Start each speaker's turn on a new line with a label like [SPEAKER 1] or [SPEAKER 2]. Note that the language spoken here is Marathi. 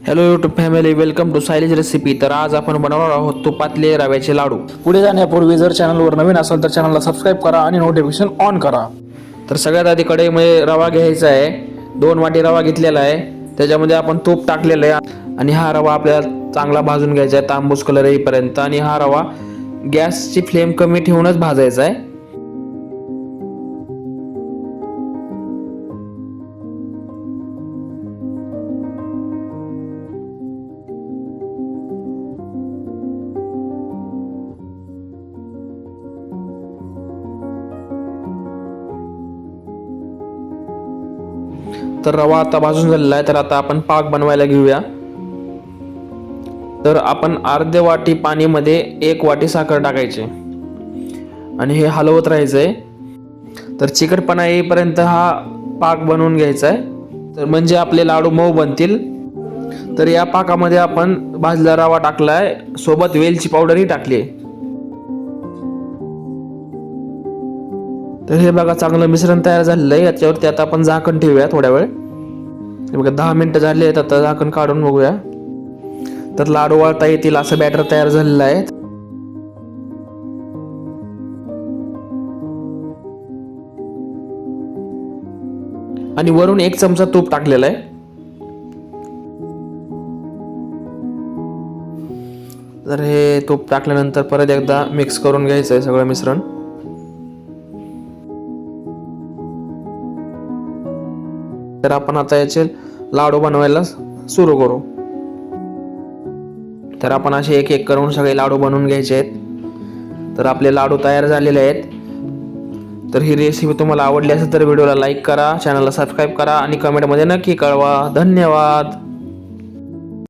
[SPEAKER 1] Hello YouTube family, welcome to Sayali's recipe. तर आज आपण बनवणार आहोत तुपातले रव्याचे लाडू.
[SPEAKER 2] पुढे जाण्यापूर्वी जर चॅनलवर नवीन असाल तर चॅनलला सबस्क्राईब करा आणि नोटिफिकेशन ऑन करा.
[SPEAKER 1] तर सगळ्यात आधी कढईमध्ये रवा घ्यायचा आहे. 2 वाटी रवा घेतलेला आहे. त्याच्यामध्ये आपण तूप टाकलेलं आहे आणि हा रवा आपल्याला चांगला भाजून घ्यायचा आहे तांबूस कलर येईपर्यंत. आणि हा रवा गॅसची फ्लेम कमी ठेवूनच भाजायचा आहे. तर रवा आता भाजून झालेला आहे. तर आता आपण पाक बनवायला घेऊया. तर आपण अर्धे वाटी पाणीमध्ये 1 वाटी साखर टाकायची आणि हे हलवत राहायचंय. तर चिकटपणा येईपर्यंत हा पाक बनवून घ्यायचा आहे. तर म्हणजे आपले लाडू मऊ बनतील. तर या पाकामध्ये आपण भाजलेला रवा टाकलाय, सोबत वेलची पावडरही टाकली. तर हे बघा, चांगलं मिश्रण तयार झालेलं आहे. याच्यावरती आता आपण झाकण ठेवूया थोड्या वेळ. हे बघा 10 मिनिटं झाली आहेत. आता झाकण काढून बघूया. तर लाडू वळता येतील असं बॅटर तयार झालेलं आहे. आणि वरून 1 चमचा तूप टाकलेला आहे. तर हे तूप टाकल्यानंतर परत एकदा मिक्स करून घ्यायचं आहे सगळं मिश्रण. तर आपण आता याचे लाडू बनवायला सुरू करू. तर आपण असे एक एक करून सगळे लाडू बनवून घ्यायचे आहेत. तर आपले लाडू तयार झालेले आहेत. तर ही रेसिपी तुम्हाला आवडली असेल तर व्हिडिओला लाईक करा, चॅनलला सबस्क्राईब करा आणि कमेंटमध्ये नक्की कळवा. धन्यवाद.